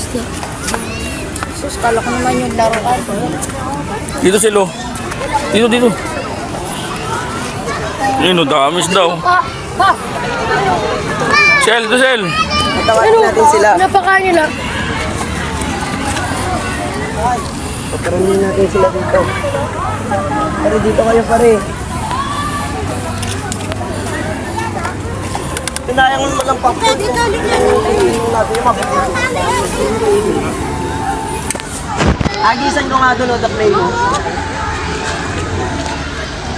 isda. Sus, kala ko naman yung laruan. Dito silo. Dito. Yun, damis daw. Sel, dito Sel. Tawagin natin sila. Napakain nila. Pataramin natin sila dito. Pare, dito kayo pare. Pinayangan mo lang popcorn. Dito, agisan ko nga doon o the play mo.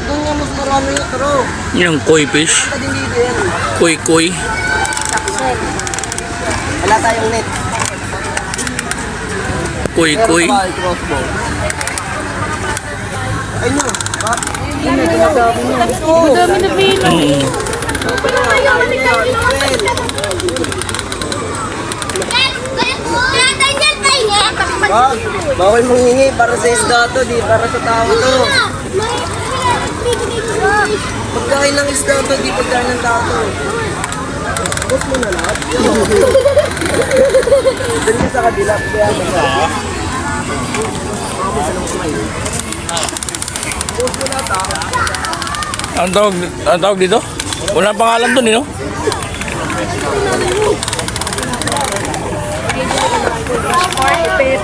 Doon nga mas marami yung taro. Yung koi fish. Basta din dito yan. Koi. Wala tayong net. Koi. Crossbow. Ay no. Ginagawa niyo. Madami na bilang. Bawal manghingi para sa isda to, di para sa tao to. Pagkain ng isda to, di pagkain ng tao to. Post mo na lahat. Doon ka sa kabila. Post mo na tao. Ang tawag dito? Wala pangalan dun, no?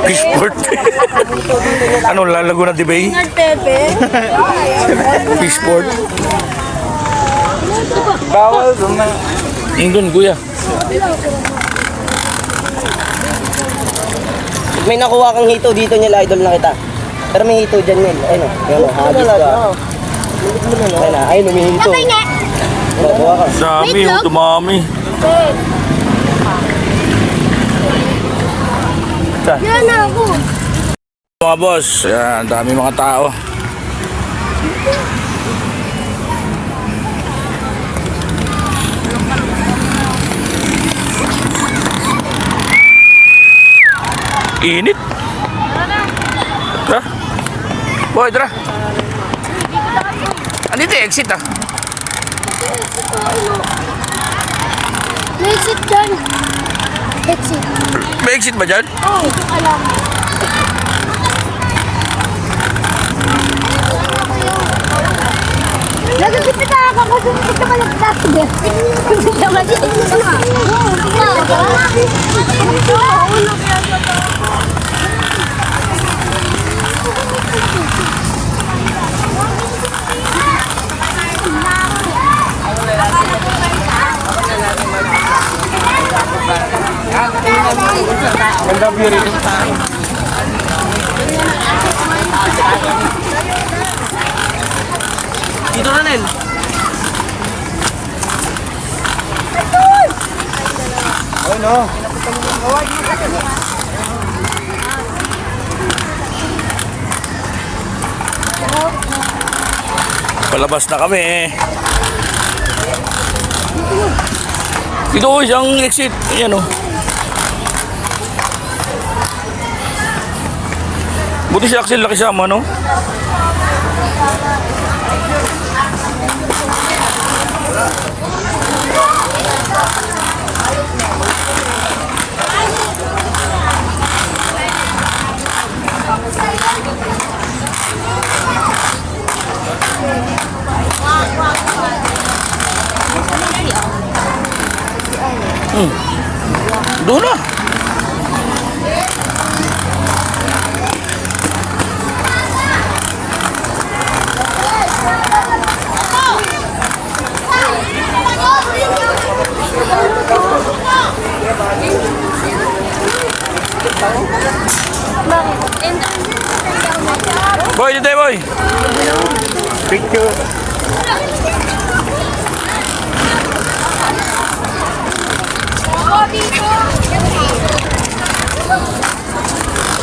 Fishport. Ano, Laguna de Bay? Pepe. Fishport. Bawal doon na. Yung dun, kuya. May nakuha kang hito dito niya, idol na kita. Pero may hito dyan, Mel. Ayun o, hagis ka. Ayun na, ayun, may hito. Kuha ka. Dami, dumami. Yan na ako. Mga boss, yan, dami mga tao. Init. Tara. Boy, tara. Andito yung exit ah. May exit dyan. Exit. May exit ba dyan? Oo, alam. Nagagipit ako kasi hindi ka malagtas. Hindi ka malagtas. Ganda view rin. Dito na, Nel. Ay, no. Palabas na kami eh. Dito ko isang exit. Ayan o. Buti si Axel nakisama, no? Doon na. Boy, dito boy. Picture.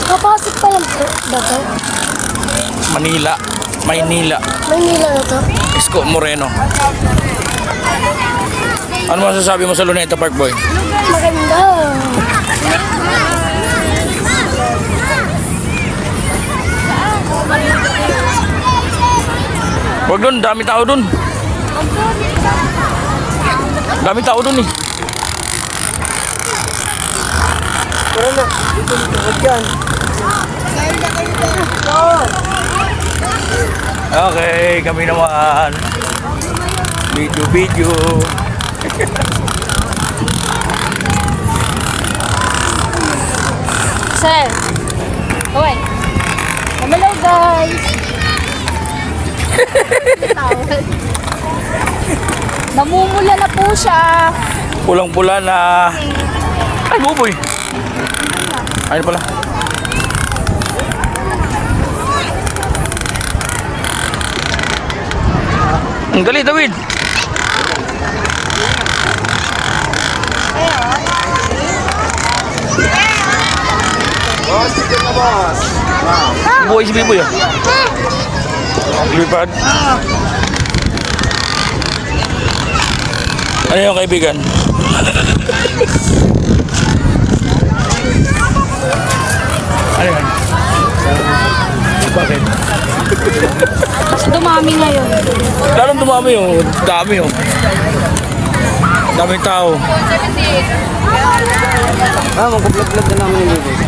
Kapasok pa lang ba ito? Manila. Maynila. Maynila na ito. Isko Moreno. Ano masasabi mo sa Luneta Park, boy? Maganda. Huwag doon, dami tao doon. Dami tao doon eh. Tara na. Dito, huwag yan. Okay, kami naman. Video. Sir. Hoy. Hello guys. Namumula na po siya. Pulang-pula na. Ay, buboy. Ayun pala. Ang dali, David. Boss, dito na boss. Buhay si Biboy ah. Lipad. Ano yung kaibigan? Ano yan? Bakit? Mas dumami ngayon. Lalong dumami yung dami yung. Daming tao. Magkuplug-plug na namin yung bibig.